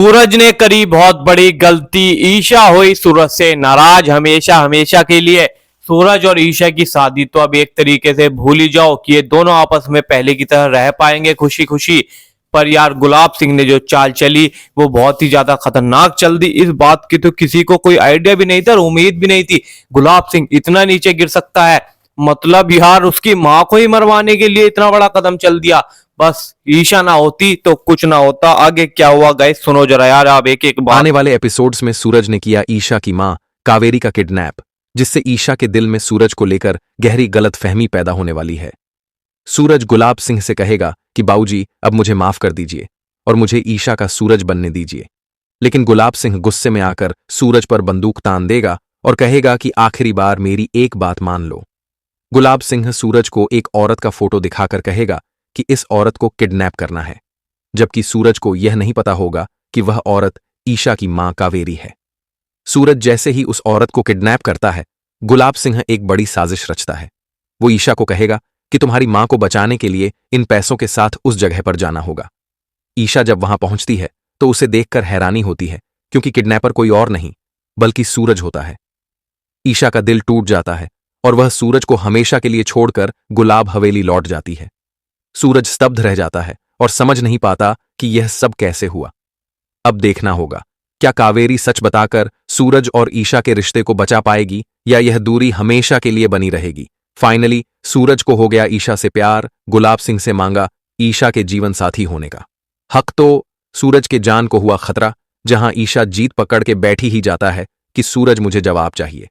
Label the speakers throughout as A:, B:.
A: सूरज ने करी बहुत बड़ी गलती। ईशा हुई सूरज से नाराज हमेशा हमेशा के लिए। सूरज और ईशा की शादी तो अब एक तरीके से भूल ही जाओ कि ये दोनों आपस में पहले की तरह रह पाएंगे खुशी खुशी। पर यार गुलाब सिंह ने जो चाल चली वो बहुत ही ज्यादा खतरनाक चल दी। इस बात की तो किसी को कोई आइडिया भी नहीं था और उम्मीद भी नहीं थी गुलाब सिंह इतना नीचे गिर सकता है। मतलब यार उसकी माँ को ही मरवाने के लिए इतना बड़ा कदम चल दिया। बस ईशा ना होती तो कुछ ना होता। आगे क्या हुआ गाइस सुनो जरा यार आप एक एक बात।
B: आने वाले एपिसोड्स में सूरज ने किया ईशा की मां कावेरी का किडनैप, जिससे ईशा के दिल में सूरज को लेकर गहरी गलतफहमी पैदा होने वाली है। सूरज गुलाब सिंह से कहेगा कि बाबूजी अब मुझे माफ कर दीजिए और मुझे ईशा का सूरज बनने दीजिए। लेकिन गुलाब सिंह गुस्से में आकर सूरज पर बंदूक तान देगा और कहेगा कि आखिरी बार मेरी एक बात मान लो। गुलाब सिंह सूरज को एक औरत का फोटो दिखाकर कहेगा कि इस औरत को किडनैप करना है, जबकि सूरज को यह नहीं पता होगा कि वह औरत ईशा की मां कावेरी है। सूरज जैसे ही उस औरत को किडनैप करता है, गुलाब सिंह एक बड़ी साजिश रचता है। वो ईशा को कहेगा कि तुम्हारी मां को बचाने के लिए इन पैसों के साथ उस जगह पर जाना होगा। ईशा जब वहां पहुंचती है तो उसे देखकर हैरानी होती है, क्योंकि किडनैपर कोई और नहीं बल्कि सूरज होता है। ईशा का दिल टूट जाता है और वह सूरज को हमेशा के लिए छोड़कर गुलाब हवेली लौट जाती है। सूरज स्तब्ध रह जाता है और समझ नहीं पाता कि यह सब कैसे हुआ। अब देखना होगा क्या कावेरी सच बताकर सूरज और ईशा के रिश्ते को बचा पाएगी या यह दूरी हमेशा के लिए बनी रहेगी। फाइनली सूरज को हो गया ईशा से प्यार, गुलाब सिंह से मांगा ईशा के जीवन साथी होने का हक। तो सूरज के जान को हुआ खतरा। जहां ईशा जीत पकड़ के बैठी ही जाता है कि सूरज मुझे जवाब चाहिए।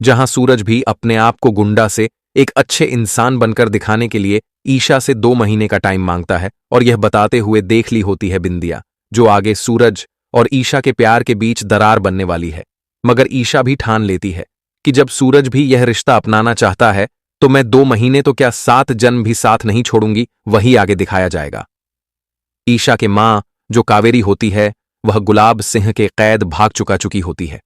B: जहां सूरज भी अपने आप को गुंडा से एक अच्छे इंसान बनकर दिखाने के लिए ईशा से 2 महीने का टाइम मांगता है और यह बताते हुए देख ली होती है बिंदिया, जो आगे सूरज और ईशा के प्यार के बीच दरार बनने वाली है। मगर ईशा भी ठान लेती है कि जब सूरज भी यह रिश्ता अपनाना चाहता है तो मैं 2 महीने तो क्या 7 जन्म भी साथ नहीं छोड़ूंगी, वही आगे दिखाया जाएगा। ईशा के मां जो कावेरी होती है वह गुलाब सिंह के कैद भाग चुकी होती है।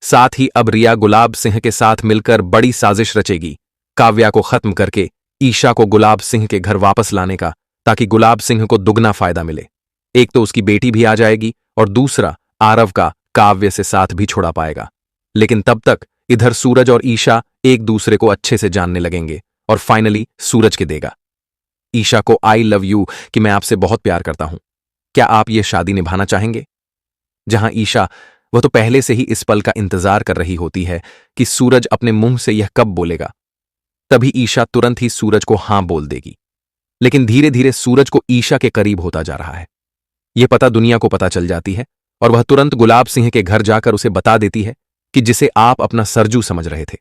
B: साथ ही अब रिया गुलाब सिंह के साथ मिलकर बड़ी साजिश रचेगी काव्या को खत्म करके ईशा को गुलाब सिंह के घर वापस लाने का, ताकि गुलाब सिंह को दुगना फायदा मिले। एक तो उसकी बेटी भी आ जाएगी और दूसरा आरव का काव्य से साथ भी छोड़ा पाएगा। लेकिन तब तक इधर सूरज और ईशा एक दूसरे को अच्छे से जानने लगेंगे और फाइनली सूरज के देगा ईशा को आई लव यू कि मैं आपसे बहुत प्यार करता हूं, क्या आप ये शादी निभाना चाहेंगे। जहां ईशा वह तो पहले से ही इस पल का इंतजार कर रही होती है कि सूरज अपने मुंह से यह कब बोलेगा। तभी ईशा तुरंत ही सूरज को हां बोल देगी। लेकिन धीरे धीरे सूरज को ईशा के करीब होता जा रहा है। यह पता दुनिया को पता चल जाती है और वह तुरंत गुलाब सिंह के घर जाकर उसे बता देती है कि जिसे आप अपना सरजू समझ रहे थे,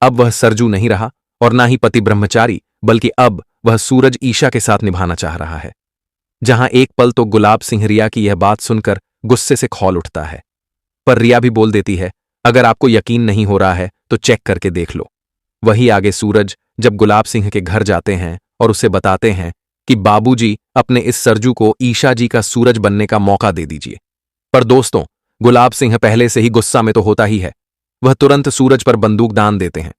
B: अब वह सरजू नहीं रहा और ना ही पति ब्रह्मचारी, बल्कि अब वह सूरज ईशा के साथ निभाना चाह रहा है। जहां एक पल तो गुलाब सिंह रिया की यह बात सुनकर गुस्से से खौल उठता है, पर रिया भी बोल देती है अगर आपको यकीन नहीं हो रहा है तो चेक करके देख लो। वही आगे सूरज जब गुलाब सिंह के घर जाते हैं और उसे बताते हैं कि बाबूजी अपने इस सरजू को ईशा जी का सूरज बनने का मौका दे दीजिए। पर दोस्तों गुलाब सिंह पहले से ही गुस्सा में तो होता ही है। वह तुरंत सूरज पर बंदूक दान देते हैं।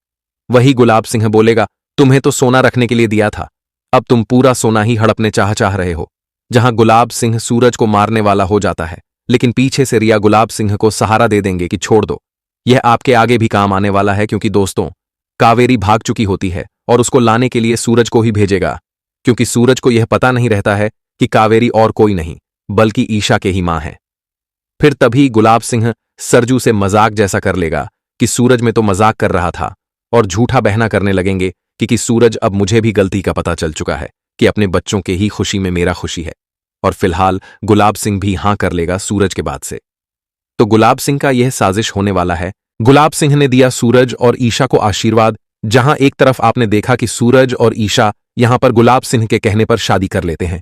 B: वही गुलाब सिंह बोलेगा तुम्हें तो सोना रखने के लिए दिया था, अब तुम पूरा सोना ही हड़पने चाह रहे हो। जहां गुलाब सिंह सूरज को मारने वाला हो जाता है, लेकिन पीछे से रिया गुलाब सिंह को सहारा दे देंगे कि छोड़ दो, यह आपके आगे भी काम आने वाला है। क्योंकि दोस्तों कावेरी भाग चुकी होती है और उसको लाने के लिए सूरज को ही भेजेगा, क्योंकि सूरज को यह पता नहीं रहता है कि कावेरी और कोई नहीं बल्कि ईशा के ही मां है। फिर तभी गुलाब सिंह सरजू से मजाक जैसा कर लेगा कि सूरज में तो मजाक कर रहा था, और झूठा बहना करने लगेंगे कि सूरज अब मुझे भी गलती का पता चल चुका है कि अपने बच्चों के ही खुशी में मेरा खुशी है। और फिलहाल गुलाब सिंह भी हां कर लेगा सूरज के बाद से। तो गुलाब सिंह का यह साजिश होने वाला है। गुलाब सिंह ने दिया सूरज और ईशा को आशीर्वाद। जहां एक तरफ आपने देखा कि सूरज और ईशा यहां पर गुलाब सिंह के कहने पर शादी कर लेते हैं।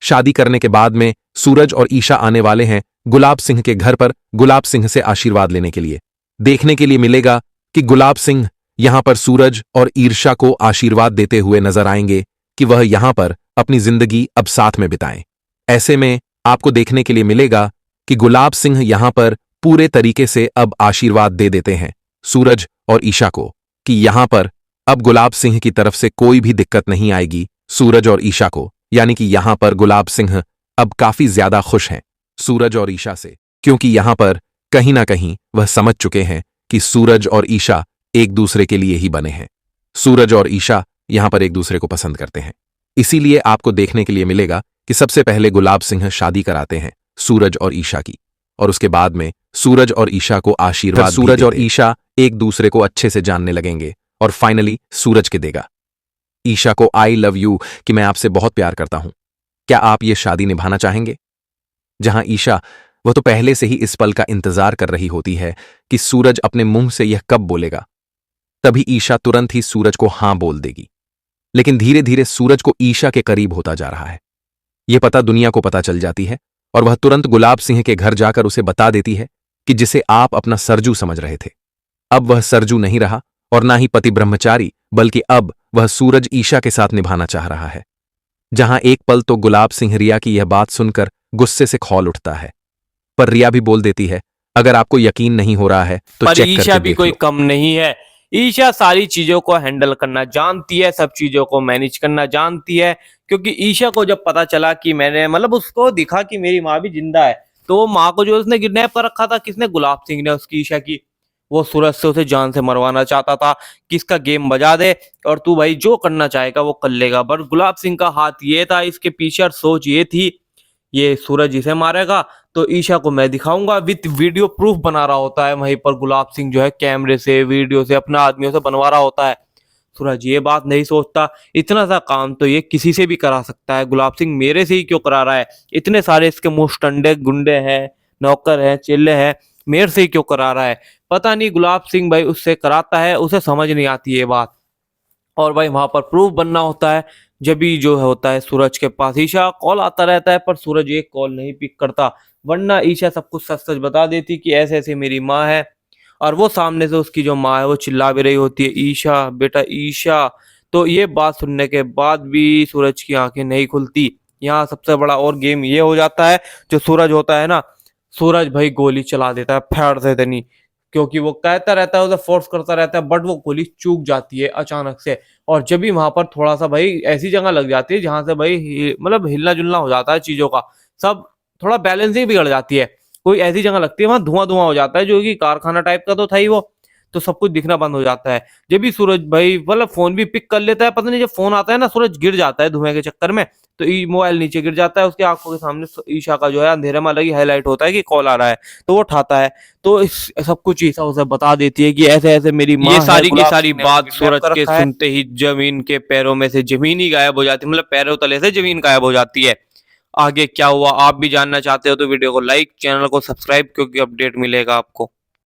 B: शादी करने के बाद में सूरज और ईशा आने वाले हैं गुलाब सिंह के घर पर गुलाब सिंह से आशीर्वाद लेने के लिए। देखने के लिए मिलेगा कि गुलाब सिंह यहां पर सूरज और ईर्षा को आशीर्वाद देते हुए नजर आएंगे कि वह यहां पर अपनी जिंदगी अब साथ में बिताएं। ऐसे में आपको देखने के लिए मिलेगा कि गुलाब सिंह यहां पर पूरे तरीके से अब आशीर्वाद दे देते हैं सूरज और ईशा को कि यहां पर अब गुलाब सिंह की तरफ से कोई भी दिक्कत नहीं आएगी सूरज और ईशा को। यानी कि यहां पर गुलाब सिंह अब काफी ज्यादा खुश हैं। सूरज और ईशा से, क्योंकि यहां पर कहीं ना कहीं वह समझ चुके हैं कि सूरज और ईशा एक दूसरे के लिए ही बने हैं। सूरज और ईशा यहां पर एक दूसरे को पसंद करते हैं। इसीलिए आपको देखने के लिए मिलेगा कि सबसे पहले गुलाब सिंह शादी कराते हैं सूरज और ईशा की, और उसके बाद में सूरज और ईशा को आशीर्वाद सूरज और ईशा एक दूसरे को अच्छे से जानने लगेंगे और फाइनली सूरज के देगा ईशा को आई लव यू कि मैं आपसे बहुत प्यार करता हूं, क्या आप ये शादी निभाना चाहेंगे? जहां ईशा, वह तो पहले से ही इस पल का इंतजार कर रही होती है कि सूरज अपने मुंह से यह कब बोलेगा। तभी ईशा तुरंत ही सूरज को हां बोल देगी। लेकिन धीरे धीरे सूरज को ईशा के करीब होता जा रहा है। यह पता दुनिया को पता चल जाती है और वह तुरंत गुलाब सिंह के घर जाकर उसे बता देती है कि जिसे आप अपना सरजू समझ रहे थे, अब वह सरजू नहीं रहा और ना ही पति ब्रह्मचारी, बल्कि अब वह सूरज ईशा के साथ निभाना चाह रहा है। जहां एक पल तो गुलाब सिंह रिया की यह बात सुनकर गुस्से से खौल उठता है, पर रिया भी बोल देती है, अगर आपको यकीन नहीं हो रहा है तो
A: पर
B: चेक
A: ईशा
B: करके
A: भी
B: देख
A: कोई
B: लो।
A: कम नहीं है। ईशा सारी चीजों को हैंडल करना जानती है, सब चीजों को मैनेज करना जानती है। क्योंकि ईशा को जब पता चला कि मैंने मतलब उसको दिखा कि मेरी माँ भी जिंदा है, तो वो माँ को जो उसने किडनैप कर रखा था, किसने? गुलाब सिंह ने, उसकी ईशा की। वो सूरज से उसे जान से मरवाना चाहता था कि इसका गेम बजा दे और तू भाई जो करना चाहेगा वो कर लेगा। पर गुलाब सिंह का हाथ ये था इसके पीछे और सोच ये थी, ये सूरज इसे मारेगा तो ईशा को मैं दिखाऊंगा। विथ वीडियो प्रूफ बना रहा होता है वहीं पर गुलाब सिंह, जो है कैमरे से, वीडियो से, अपना आदमियों से बनवा रहा होता है। सूरज ये बात नहीं सोचता, इतना सा काम तो ये किसी से भी करा सकता है, गुलाब सिंह मेरे से ही क्यों करा रहा है? इतने सारे इसके मुस्टंडे गुंडे हैं, नौकर हैं, चेले हैं, मेरे से ही क्यों करा रहा है? पता नहीं गुलाब सिंह भाई उससे कराता है, उसे समझ नहीं आती ये बात। और भाई वहां पर प्रूफ बनना होता है। जब भी जो होता है सूरज के पास ईशा कॉल आता रहता है, पर सूरज एक कॉल नहीं पिक करता, वरना ईशा सब कुछ सच सच बता देती कि ऐसे ऐसे मेरी माँ है। और वो सामने से उसकी जो माँ है वो चिल्ला भी रही होती है, ईशा बेटा ईशा। तो ये बात सुनने के बाद भी सूरज की आंखें नहीं खुलती। यहाँ सबसे बड़ा और गेम ये हो जाता है, जो सूरज होता है ना, सूरज भाई गोली चला देता है फैर से इतनी, क्योंकि वो कहता रहता है, उसे फोर्स करता रहता है, बट वो गोली चूक जाती है अचानक से। और जब भी वहां पर थोड़ा सा भाई ऐसी जगह लग जाती है जहां से भाई मतलब हिलना जुलना हो जाता है चीजों का, सब थोड़ा बैलेंस ही बिगड़ जाती है। कोई ऐसी जगह लगती है वहां धुआं धुआं हो जाता है, जो कि कारखाना टाइप का तो था ही वो, तो सब कुछ दिखना बंद हो जाता है। जब भी सूरज भाई मतलब फोन भी पिक कर लेता है, पता नहीं जब फोन आता है ना, सूरज गिर जाता है धुएं के चक्कर में, तो मोबाइल नीचे गिर जाता है, उसकी आंखों के सामने ईशा का जो है अंधेरे में अलग ही हाईलाइट होता है कि कॉल आ रहा है, तो वो उठाता है। तो इस सब कुछ ईशा उसे बता देती है कि ऐसे ऐसे मेरी माँ ये
B: है,
A: सारी की
B: गुलाब
A: सारी
B: सिंह ने
A: बात
B: उसे
A: सूरज
B: kidnap कर
A: के
B: रखा है।
A: सुनते ही जमीन के पैरों में से जमीन ही गायब हो जाती है, मतलब पैरों तले से जमीन गायब हो जाती है। आगे क्या हुआ आप भी जानना चाहते हो तो वीडियो को लाइक, चैनल को सब्सक्राइब, क्योंकि अपडेट मिलेगा आपको।